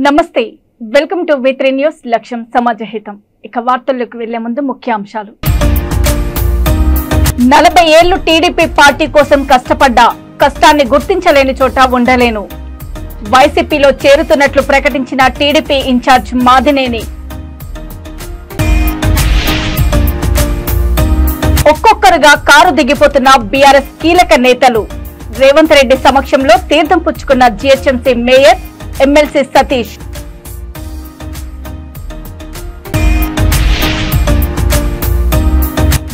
నమస్తే welcome to V3 news లక్ష్యం సమాజహితం ఇక వార్తల్లోకి వెళ్లే ముందు ముఖ్యాంశాలు 40 ఏళ్లు టీడీపీ పార్టీ కోసం కష్టపడ్డా కష్టాన్ని గుర్తించలేని చోట ఉండలేను వైసీపీలో చేరుతున్నట్లు ప్రకటించిన టీడీపీ ఇన్ఛార్జ్ మాదినేని ఒక్కొక్కరుగా కారు దిగిపోతున్న బీఆర్ఎస్ కీలక నేతలు రేవంత్ రెడ్డి సమక్షంలో తీర్థం పుచ్చుకున్న GHMC mayor MLC Satish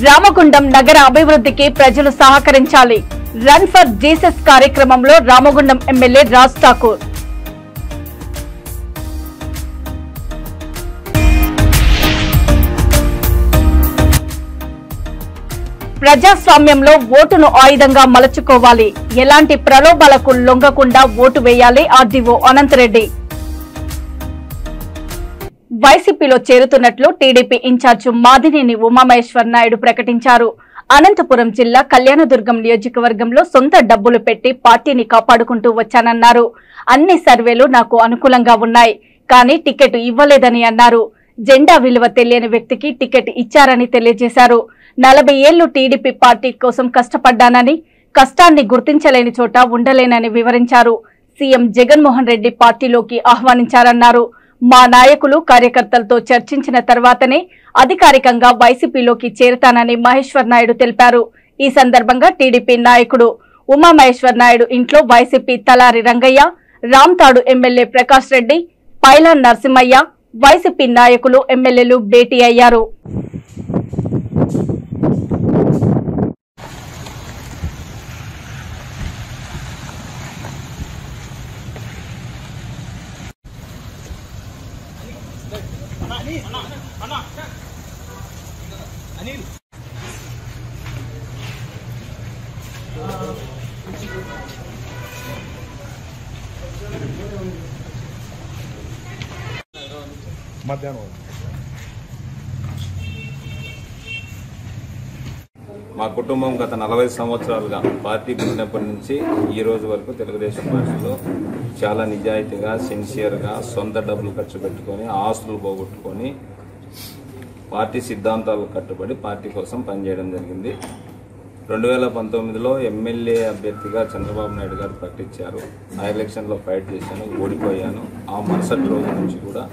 Ramagundam నగర అభివృద్ధికి ప్రజలు సహకరించాలి రన్ ఫర్ జీసస్ కార్యక్రమంలో రామగుండం ఎమ్మెల్యే రాజ్ ఠాకూర్ ప్రజాస్వామ్యంలో ఓటును ఆయుధంగా మలచుకోవాలి ఎలాంటి ప్రలోభాలకు లొంగకుండా ఓటు వేయాలి ఆర్డీఓ అనంతరెడ్డి వైసీపీలో చేరుతున్నట్లు టీడీపీ ఇన్ఛార్జ్ మాదినేని ఉమామహేశ్వర్ నాయుడు ప్రకటించారు. అనంతపురం జిల్లా కళ్యాణదుర్గం నియోజకవర్గంలో సొంత డబ్బులు పెట్టి పార్టీని కాపాడుకుంటూ వచ్చానన్నారు. అన్ని సర్వేలు నాకు అనుకూలంగా ఉన్నాయి, కానీ టికెట్ ఇవ్వలేదని అన్నారు. జెండా విలువ తెలియని వ్యక్తికి టికెట్ ఇచ్చారని తెలియజేశారు. 40 ఏళ్లు టీడీపీ పార్టీ కోసం కష్టపడ్డానని, కష్టాన్ని గుర్తించలేని చోట ఉండలేనని వివరించారు. సీఎం జగన్మోహన్ రెడ్డి పార్టీలోకి ఆహ్వానించారన్నారు. మా నాయకులు కార్యకర్తలతో చర్చించిన తర్వాతనే అధికారికంగా వైసీపీలోకి చేరతానని మహేశ్వర్ నాయుడు తెలిపారు. ఈ సందర్భంగా టీడీపీ నాయకుడు ఉమామహేశ్వర్ నాయుడు ఇంట్లో YCP Talari Rangaiah, Ramtadu MLA Prakash Reddy, Pailan Narasimhaiah, YCP నాయకులు ఎమ్మెల్యేలు భేటీ అయ్యారు. మా కుటుంబం గత 40 సంవత్సరాలుగా పార్టీ పుట్టినప్పటి నుంచి ఈ రోజు వరకు తెలుగుదేశం పార్టీలో చాలా నిజాయితీగా, సిన్సియర్గా, సొంత డబ్బులు ఖర్చు పెట్టుకొని, ఆస్తులు పోగొట్టుకొని పార్టీ సిద్ధాంతాలకు కట్టుబడి పార్టీ కోసం పనిచేయడం జరిగింది. 2019లో ఎమ్మెల్యే అభ్యర్థిగా చంద్రబాబు నాయుడు గారు ప్రకటించారు. ఆ ఎలక్షన్లో ఫైట్ చేశాను, ఓడిపోయాను. ఆ మరుసటి రోజు నుంచి కూడా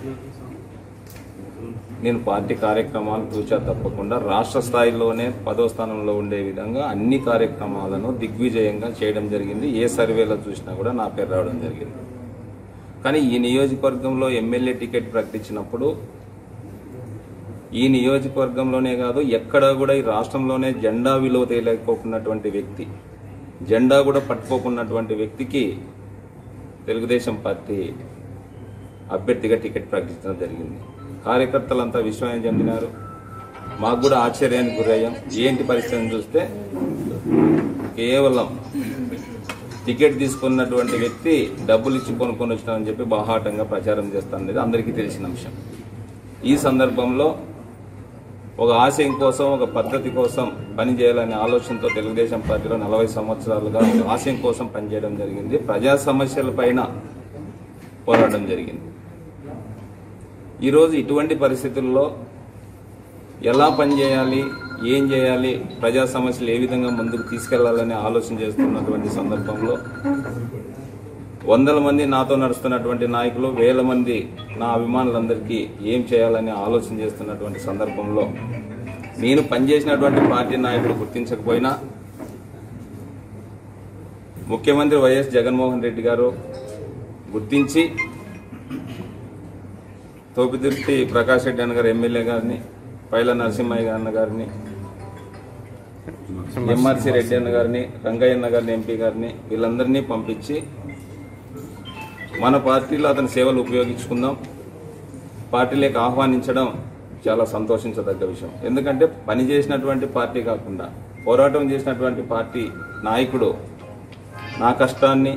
నేను పార్టీ కార్యక్రమాలు తూచా తప్పకుండా రాష్ట్ర స్థాయిలోనే 10వ స్థానంలో ఉండే విధంగా అన్ని కార్యక్రమాలను దిగ్విజయంగా చేయడం జరిగింది. ఏ సర్వేలో చూసినా కూడా నా పేరు రావడం జరిగింది. కానీ ఈ నియోజకవర్గంలో ఎమ్మెల్యే టికెట్ ప్రకటించినప్పుడు ఈ నియోజకవర్గంలోనే కాదు, ఎక్కడా కూడా ఈ రాష్ట్రంలోనే జెండా విలువ తెలియకోకున్నటువంటి వ్యక్తి, జెండా కూడా పట్టుకోకున్నటువంటి వ్యక్తికి తెలుగుదేశం పార్టీ అభ్యర్థిగా టికెట్ ప్రకటించడం జరిగింది. కార్యకర్తలంతా విశ్వాసం చెందినారు. మాకు కూడా ఆశ్చర్యానికి గురయ్యాం. ఏంటి పరిస్థితిని చూస్తే కేవలం టికెట్ తీసుకున్నటువంటి వ్యక్తి డబ్బులు ఇచ్చి కొనుక్కొని వచ్చినామని చెప్పి బాహాటంగా ప్రచారం చేస్తాననేది అందరికీ తెలిసిన అంశం. ఈ సందర్భంలో ఒక ఆశయం కోసం, ఒక పద్ధతి కోసం పనిచేయాలనే ఆలోచనతో తెలుగుదేశం పార్టీలో 40 సంవత్సరాలుగా ఆశయం కోసం పనిచేయడం జరిగింది. ప్రజా సమస్యల పైన పోరాటం జరిగింది. ఈరోజు ఇటువంటి పరిస్థితుల్లో ఎలా పనిచేయాలి, ఏం చేయాలి, ప్రజా సమస్యలు ఏ విధంగా ముందుకు తీసుకెళ్లాలని ఆలోచన చేస్తున్నటువంటి సందర్భంలో 100 మంది నాతో నడుస్తున్నటువంటి నాయకులు, 1000 మంది నా అభిమానులందరికీ ఏం చేయాలని ఆలోచన చేస్తున్నటువంటి సందర్భంలో నేను పనిచేసినటువంటి పార్టీ నాయకులు గుర్తించకపోయినా ముఖ్యమంత్రి వైఎస్ జగన్మోహన్ రెడ్డి గారు గుర్తించి తోపిదుర్తి ప్రకాష్ రెడ్డి అన్న గారు ఎమ్మెల్యే గారిని, పైలాన్ నరసింహయ్య అన్న గారిని, ఎంఆర్సీ రెడ్డి అన్న గారిని, రంగయ్య అన్న గారిని, ఎంపీ గారిని, వీళ్ళందరినీ పంపించి మన పార్టీలో అతని సేవలు ఉపయోగించుకుందాం, పార్టీలోకి ఆహ్వానించడం చాలా సంతోషించదగ్గ విషయం. ఎందుకంటే పనిచేసినటువంటి పార్టీ కాకుండా పోరాటం చేసినటువంటి పార్టీ నాయకుడు నా కష్టాన్ని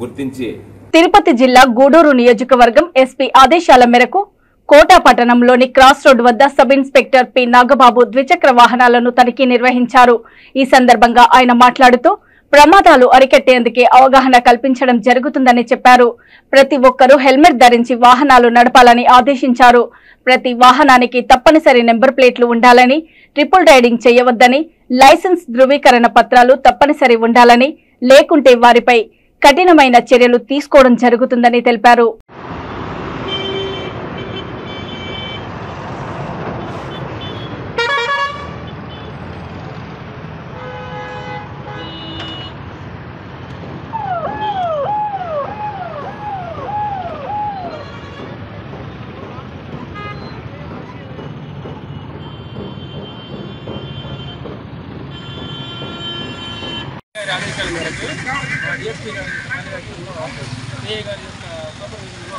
గుర్తించి తిరుపతి జిల్లా గూడూరు నియోజకవర్గం ఎస్పీ ఆదేశాల మేరకు కోటా పట్టణంలోని క్రాస్ రోడ్ వద్ద సబ్ ఇన్స్పెక్టర్ పి నాగబాబు ద్విచక్ర వాహనాలను తనిఖీ నిర్వహించారు. ఈ సందర్భంగా ఆయన మాట్లాడుతూ ప్రమాదాలు అరికట్టేందుకే అవగాహన కల్పించడం జరుగుతుందని చెప్పారు. ప్రతి ఒక్కరూ హెల్మెట్ ధరించి వాహనాలు నడపాలని ఆదేశించారు. ప్రతి వాహనానికి తప్పనిసరి నెంబర్ ప్లేట్లు ఉండాలని, ట్రిపుల్ రైడింగ్ చేయవద్దని, లైసెన్స్ ధృవీకరణ పత్రాలు తప్పనిసరి ఉండాలని, లేకుంటే వారిపై కఠినమైన చర్యలు తీసుకోవడం జరుగుతుందని తెలిపారు. ఆదేశాల మేరకు డిఎస్పీ గారి కార్యాలయంలో ఏఏ గారి యొక్క సూపర్విజన్లో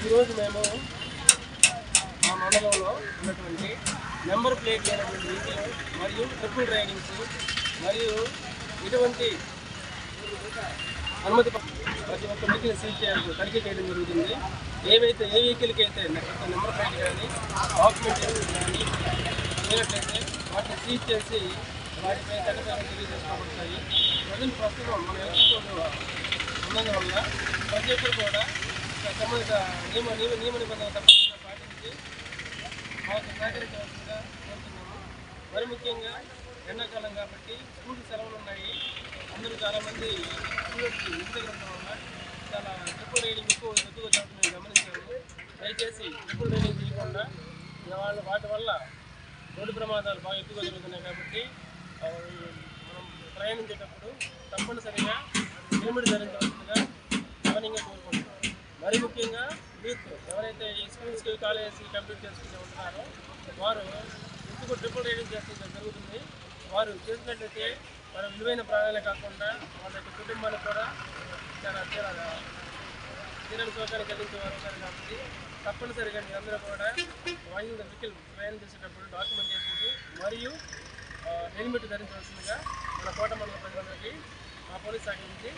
ఈరోజు మేము మా మండలంలో ఉన్నటువంటి నెంబర్ ప్లేట్ లేనటువంటి వెహికల్ మరియు ట్రిపుల్ రైడింగ్స్ మరియు ఇటువంటి అనుమతి ప్రతి ఒక్క వెహికల్ సీజ్ చేయాలి, తనిఖీ చేయడం జరుగుతుంది. ఏ వెహికల్కి అయితే నెంబర్ ప్లేట్ కానీ డాక్యుమెంటేషన్ కానీ లేనట్లయితే వాటిని సీజ్ చేసి వాటిపై చట్టపరమైన చర్యలు తీసుకోబడతాయి. ప్రస్తుతం మన ఎలక్ట్రికల్ ఉన్నందువల్ల ప్రతి ఒక్కరు కూడా సంబంధిత నియమ నిబంధనలు తప్పకుండా పాటించి మాకు సహకరించవలసిందిగా కోరుతున్నాము. మరి ముఖ్యంగా ఎండాకాలం కాబట్టి స్కూల్ సెలవులు ఉన్నాయి. అందరూ చాలామంది స్టూడెంట్స్ ఇంటి దగ్గర ఉండడం వల్ల చాలా ట్రిపుల్ రైడింగ్ ఎక్కువగా జరుగుతుంది మేము గమనించాము. దయచేసి ట్రిపుల్ రైడింగ్ చేయకుండా వాటి వల్ల రోడ్డు ప్రమాదాలు బాగా ఎక్కువగా జరుగుతున్నాయి కాబట్టి మనం ప్రయాణించేటప్పుడు తప్పనిసరిగా హెల్మెట్ ధరించవలసిందిగా గమనంగా కోరుకుంటున్నాం. మరి ముఖ్యంగా యూత్ ఎవరైతే ఈ స్కూల్స్కి కాలేజెస్ కంప్లీట్ చేసుకుని ఉంటున్నారో వారు ఎందుకు ట్రిపుల్ రైడింగ్ చేస్తుంటే జరుగుతుంది. వారు చేసినట్లయితే వారి విలువైన ప్రాణాలే కాకుండా వాళ్ళ యొక్క కుటుంబానికి కూడా చాలా తీరని సౌకర్యం కలిగించేవారు ఉన్నారు కాబట్టి తప్పనిసరిగా మీరందరూ కూడా వెహికల్ ప్రయాణం చేసేటప్పుడు డాక్యుమెంటేషన్కి మరియు హెల్మెట్ ధరించవలసిందిగా మన కోట మండల ప్రజలందరికీ మా పోలీస్ శాఖ నుంచి.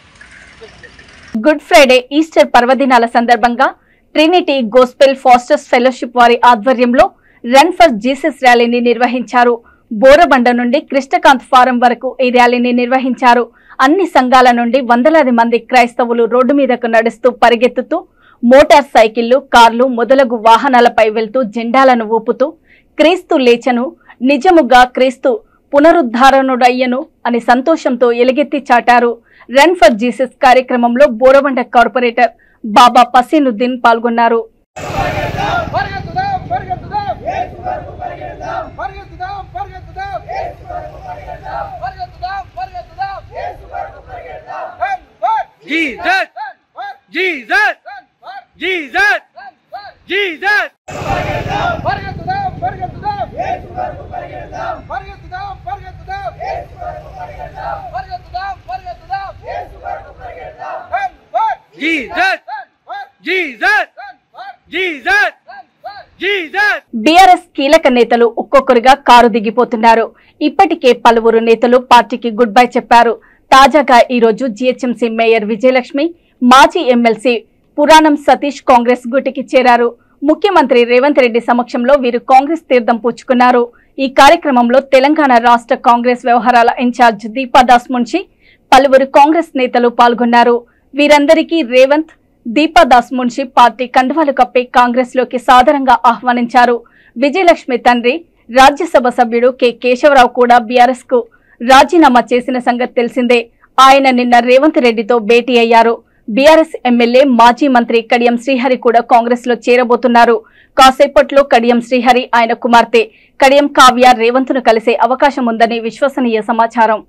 గుడ్ ఫ్రైడే ఈస్టర్ పర్వదినాల సందర్భంగా ట్రినిటీ గోస్పెల్ ఫాస్టర్స్ ఫెలోషిప్ వారి ఆధ్వర్యంలో రన్ ఫర్ జీసస్ ర్యాలీని నిర్వహించారు. బోరబండ నుండి కృష్ణకాంత్ ఫారం వరకు ఈ ర్యాలీని నిర్వహించారు. అన్ని సంఘాల నుండి వందలాది మంది క్రైస్తవులు రోడ్డు మీదకు నడుస్తూ పరిగెత్తుతూ మోటార్ సైకిళ్లు, కార్లు మొదలగు వాహనాలపై వెళ్తూ జెండాలను ఊపుతూ క్రీస్తు లేచను, నిజముగా క్రీస్తు పునరుద్ధారణుడయ్యను అని సంతోషంతో ఎలుగెత్తి చాటారు. రన్ ఫర్ జీసస్ కార్యక్రమంలో బోరబండ కార్పొరేటర్ బాబా పసీనుద్దీన్ పాల్గొన్నారు. Jesus! Jesus! Jesus! Jesus! Jesus! Jesus! Jesus! Jesus! BRS కీలక నేతలు ఒక్కొక్కరుగా కారు దిగిపోతున్నారు. ఇప్పటికే పలువురు నేతలు పార్టీకి గుడ్ బై చెప్పారు. తాజాగా ఈ రోజు జీహెచ్ఎంసీ మేయర్ విజయలక్ష్మి, మాజీ ఎమ్మెల్సీ పురాణం సతీష్ కాంగ్రెస్ గూటికి చేరారు. ముఖ్యమంత్రి రేవంత్ రెడ్డి సమక్షంలో వీరు కాంగ్రెస్ తీర్థం పుచ్చుకున్నారు. ఈ కార్యక్రమంలో తెలంగాణ రాష్ట్ర కాంగ్రెస్ వ్యవహారాల ఇన్ఛార్జ్ దీపాదాస్ మున్షి, పలువురు కాంగ్రెస్ నేతలు పాల్గొన్నారు. వీరందరికీ రేవంత్, దీపాదాస్ మున్షి పార్టీ కండువాలు కప్పి కాంగ్రెస్ లోకి సాదరంగా ఆహ్వానించారు. విజయలక్ష్మి తండ్రి రాజ్యసభ సభ్యుడు కె కేశవరావు కూడా బీఆర్ఎస్ కు రాజీనామా చేసిన సంగతి తెలిసిందే. ఆయన నిన్న రేవంత్ రెడ్డితో భేటీ అయ్యారు. బీఆర్ఎస్ ఎమ్మెల్యే మాజీ మంత్రి కడియం శ్రీహరి కూడా కాంగ్రెస్ లో చేరబోతున్నారు. కాసేపట్లో కడియం శ్రీహరి, ఆయన కుమార్తె కడియం కావ్య రేవంత్ ను కలిసే అవకాశం ఉందని విశ్వసనీయ సమాచారం.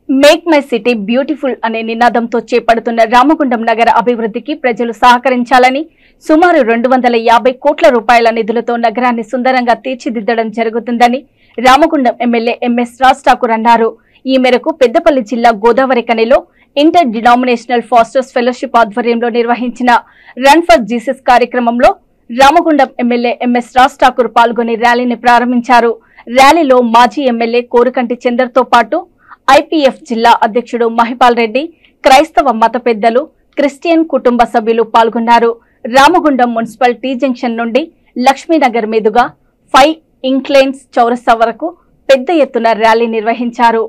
మేక్ మై సిటీ బ్యూటిఫుల్ అనే నినాదంతో చేపడుతున్న రామగుండం నగర అభివృద్ధికి ప్రజలు సహకరించాలని సుమారు 250 కోట్ల రూపాయల నిధులతో నగరాన్ని సుందరంగా తీర్చిదిద్దడం జరుగుతుందని రామగుండం ఎమ్మెల్యే ఎంఎస్ రాజ్ ఠాకూర్ అన్నారు. ఈ మేరకు పెద్దపల్లి జిల్లా గోదావరి కనిలో ఇంటర్ డినామినేషనల్ ఫాస్టర్స్ ఫెలోషిప్ ఆధ్వర్యంలో నిర్వహించిన రన్ ఫర్ జీసస్ కార్యక్రమంలో రామగుండం ఎమ్మెల్యే ఎంఎస్ రాజ్ ఠాకూర్ పాల్గొని ర్యాలీని ప్రారంభించారు. ర్యాలీలో మాజీ ఎమ్మెల్యే కోరుకంటి చందర్తో పాటు ఐపీఎఫ్ జిల్లా అధ్యక్షుడు మహిపాల్ రెడ్డి, క్రైస్తవ మత పెద్దలు, క్రిస్టియన్ కుటుంబ సభ్యులు పాల్గొన్నారు. రామగుండం మున్సిపల్ టీ జంక్షన్ నుండి లక్ష్మీనగర్ మీదుగా 5 ఇంక్లైన్స్ చౌరస్తా వరకు పెద్ద ఎత్తున ర్యాలీ నిర్వహించారు.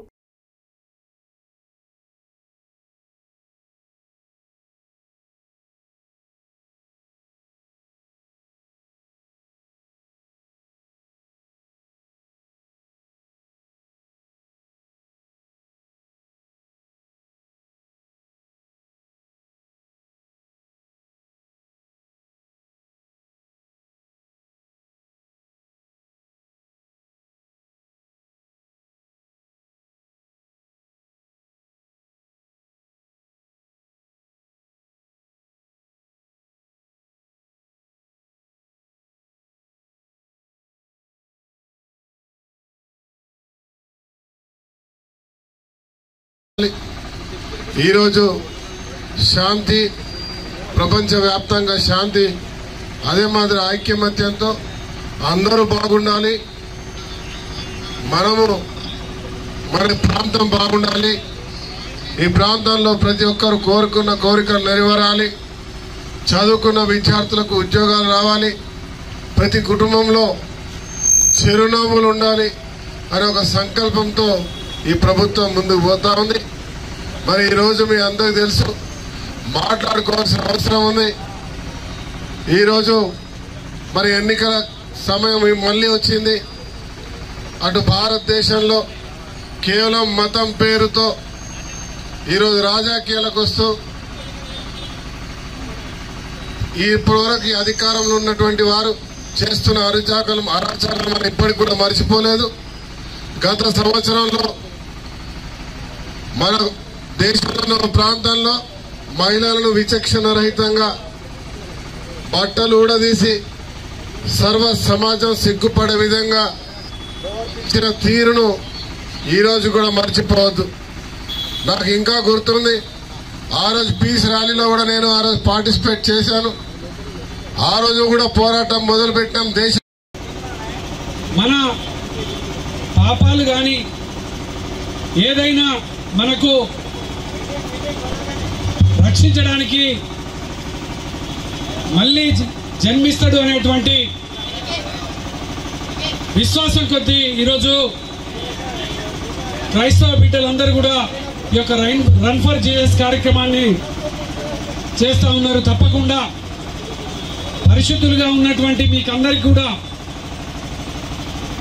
ఈరోజు శాంతి, ప్రపంచవ్యాప్తంగా శాంతి, అదే మాదిరి ఐక్యమత్యంతో అందరూ బాగుండాలి, మనము మన ప్రాంతం బాగుండాలి, ఈ ప్రాంతంలో ప్రతి ఒక్కరు కోరుకున్న కోరికలు నెరవేరాలి, చదువుకున్న విద్యార్థులకు ఉద్యోగాలు రావాలి, ప్రతి కుటుంబంలో చిరునవ్వులు ఉండాలి అనే ఒక సంకల్పంతో ఈ ప్రభుత్వం ముందుకు పోతా ఉంది. మరి ఈరోజు మీ అందరికి తెలుసు, మాట్లాడుకోవాల్సిన అవసరం ఉంది. ఈరోజు మరి ఎన్నికల సమయం మళ్ళీ వచ్చింది. అటు భారతదేశంలో కేవలం మతం పేరుతో ఈరోజు రాజకీయాలకు వస్తూ ఇప్పటివరకు అధికారంలో ఉన్నటువంటి వారు చేస్తున్న అరాచకాలు మనం ఇప్పటికి కూడా మర్చిపోలేదు. గత సంవత్సరంలో మన దేశంలో ప్రాంతంలో మహిళలను విచక్షణ రహితంగా బట్టలు ఊడదీసి సర్వ సమాజం సిగ్గుపడే విధంగా ఇచ్చిన తీరును ఈరోజు కూడా మర్చిపోవద్దు. నాకు ఇంకా గుర్తుంది, ఆ రోజు పీస్ ర్యాలీలో కూడా నేను ఆ రోజు పార్టిసిపేట్ చేశాను. ఆ రోజు కూడా పోరాటం మొదలుపెట్టాం. దేశం మన పాపాలు కానీ ఏదైనా మనకు రక్షించడానికి మళ్ళీ జన్మిస్తాడు అనేటువంటి విశ్వాసం కొద్దీ ఈరోజు క్రైస్తవ బిడ్డలందరూ కూడా ఈ యొక్క రన్ ఫర్ జీసస్ కార్యక్రమాన్ని చేస్తూ ఉన్నారు. తప్పకుండా పరిశుద్ధులుగా ఉన్నటువంటి మీకందరికి కూడా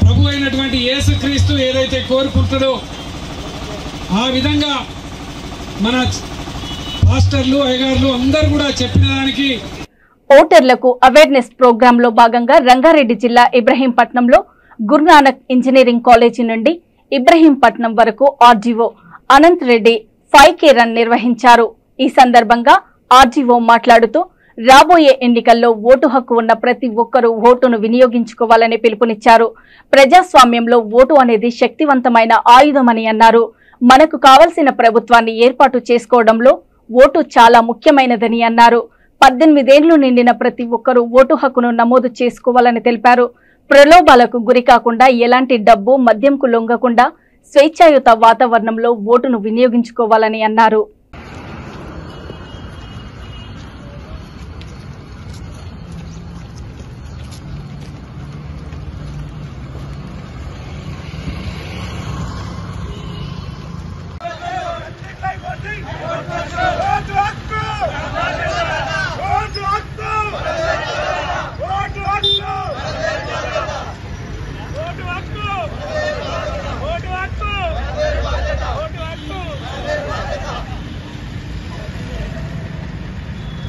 ప్రభు అయినటువంటి యేసుక్రీస్తు ఏదైతే కోరుకుంటాడో ఆ విధంగా మన పాస్టర్లు, అయ్యగారులు అందరూ కూడా చెప్పిన దానికి ఓటర్లకు అవేర్నెస్ ప్రోగ్రామ్ లో భాగంగా రంగారెడ్డి జిల్లా ఇబ్రహీంపట్నంలో గురునానక్ ఇంజనీరింగ్ కాలేజీ నుండి ఇబ్రహీంపట్నం వరకు RGO Anant Reddy 5K run నిర్వహించారు. ఈ సందర్భంగా ఆర్జీఓ మాట్లాడుతూ రాబోయే ఎన్నికల్లో ఓటు హక్కు ఉన్న ప్రతి ఒక్కరూ ఓటును వినియోగించుకోవాలని పిలుపునిచ్చారు. ప్రజాస్వామ్యంలో ఓటు అనేది శక్తివంతమైన ఆయుధమని అన్నారు. మనకు కావలసిన ప్రభుత్వాన్ని ఏర్పాటు చేసుకోవడంలో ఓటు చాలా ముఖ్యమైనదని అన్నారు. 18 ఏళ్లు నిండిన ప్రతి ఒక్కరూ ఓటు హక్కును నమోదు చేసుకోవాలని తెలిపారు. ప్రలోభాలకు గురి కాకుండా ఎలాంటి డబ్బు, మద్యంకు లొంగకుండా స్వేచ్ఛాయుత వాతావరణంలో ఓటును వినియోగించుకోవాలని అన్నారు.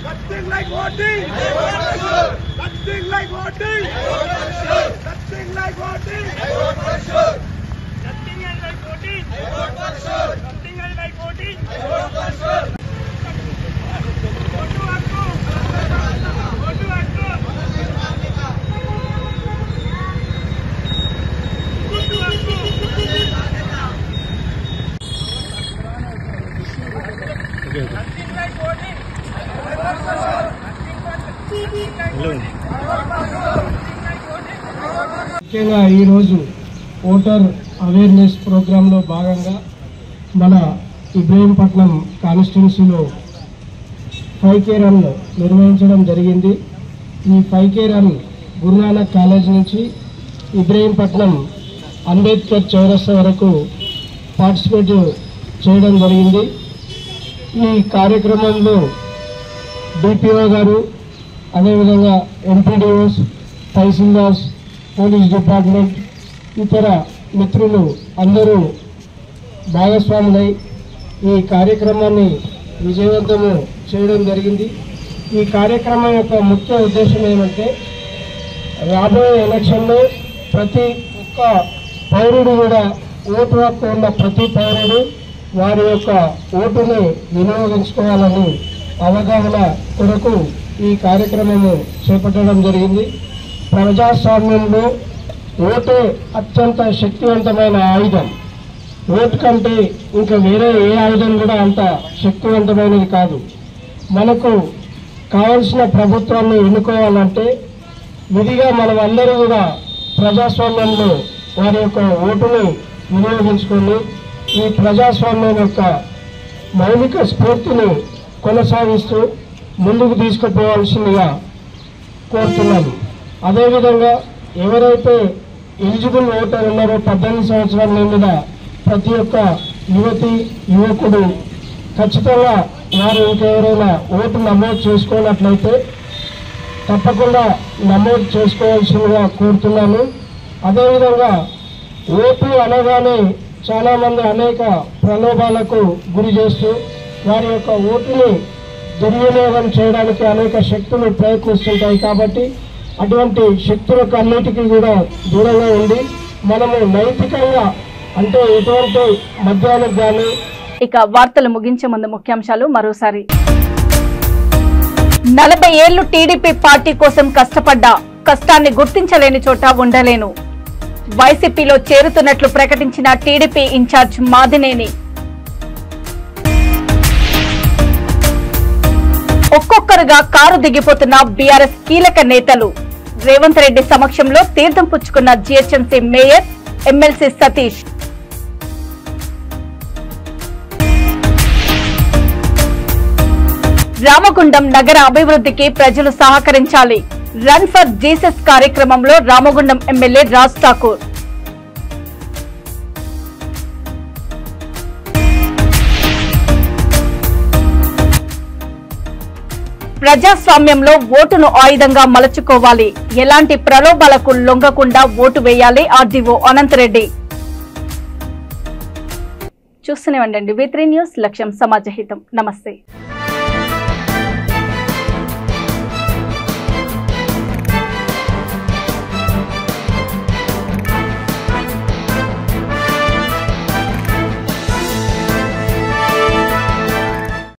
Nothing like voting. Nothing like voting. Nothing like voting. Nothing like voting. Nothing ముఖ్యంగా ఈరోజు ఓటర్ అవేర్నెస్ ప్రోగ్రాంలో భాగంగా మన ఇబ్రహీంపట్నం కాన్స్టిట్యున్సీలో 5K రన్ నిర్వహించడం జరిగింది. ఈ 5K రన్ గురునానక్ కాలేజ్ నుంచి ఇబ్రహీంపట్నం అంబేద్కర్ చౌరస్తా వరకు పార్టిసిపేట్ చేయడం జరిగింది. ఈ కార్యక్రమంలో డిపిఓ గారు, అదేవిధంగా ఎంపీడీఓస్, తహసీల్దార్స్, పోలీస్ డిపార్ట్మెంట్, ఇతర మిత్రులు అందరూ భాగస్వాములై ఈ కార్యక్రమాన్ని విజయవంతము చేయడం జరిగింది. ఈ కార్యక్రమం యొక్క ముఖ్య ఉద్దేశం ఏమంటే రాబోయే ఎలక్షన్లో ప్రతి ఒక్క పౌరుడు కూడా ఓటు హక్కు ఉన్న ప్రతి పౌరుడు వారి యొక్క ఓటుని వినియోగించుకోవాలని అవగాహన కొరకు ఈ కార్యక్రమము చేపట్టడం జరిగింది. ప్రజాస్వామ్యంలో ఓటే అత్యంత శక్తివంతమైన ఆయుధం. ఓటు కంటే ఇంకా వేరే ఏ ఆయుధం కూడా అంత శక్తివంతమైనది కాదు. మనకు కావలసిన ప్రభుత్వాన్ని ఎన్నుకోవాలంటే విధిగా మనం అందరూ కూడా ప్రజాస్వామ్యంలో వారి యొక్క ఓటుని వినియోగించుకొని ఈ ప్రజాస్వామ్యం యొక్క మౌలిక స్ఫూర్తిని కొనసాగిస్తూ ముందుకు తీసుకుపోవాల్సిందిగా కోరుతున్నాను. అదేవిధంగా ఎవరైతే ఎలిజిబుల్ ఓటర్ ఉన్నారో 18 సంవత్సరాల నిండిన ప్రతి ఒక్క యువతి యువకుడు ఖచ్చితంగా వారు ఇంకెవరైనా ఓటు నమోదు చేసుకున్నట్లయితే తప్పకుండా నమోదు చేసుకోవాల్సిందిగా కోరుతున్నాను. అదేవిధంగా ఓటు అనగానే చాలామంది అనేక ప్రలోభాలకు గురి చేస్తూ వారి యొక్క ఓటుని దుర్వినియోగం చేయడానికి అనేక శక్తులు ప్రయత్నిస్తుంటాయి. కాబట్టి అటువంటి శక్తులకు అన్నిటికీ కూడా దూరంగా ఉండి మనము నైతికంగా అంటే ఎటువంటి మద్యానికి కానీ. ఇక వార్తలు ముగించే ముందు ముఖ్యాంశాలు మరోసారి. 40 ఏళ్లు టీడీపీ పార్టీ కోసం కష్టపడ్డా కష్టాన్ని గుర్తించలేని చోట ఉండలేను. వైసీపీలో చేరుతున్నట్లు ప్రకటించిన టీడీపీ ఇన్ఛార్జ్ మాదినేని. ఒక్కొక్కరుగా కారు దిగిపోతున్న బీఆర్ఎస్ కీలక నేతలు. రేవంత్ రెడ్డి సమక్షంలో తీర్థం పుచ్చుకున్న GHMC mayor, MLC Satish. Ramagundam నగర అభివృద్ధికి ప్రజలు సహకరించాలి. రన్ ఫర్ జీసస్ కార్యక్రమంలో రామగుండం ఎమ్మెల్యే రాజ్ ఠాకూర్. ప్రజాస్వామ్యంలో ఓటును ఆయుధంగా మలచుకోవాలి. ఎలాంటి ప్రలోభాలకు లొంగకుండా ఓటు వేయాలి. ఆర్డీఓ అనంతరెడ్డి. చూస్తూనే ఉండండి V3 న్యూస్. లక్ష్యం సమాజహితం. నమస్తే.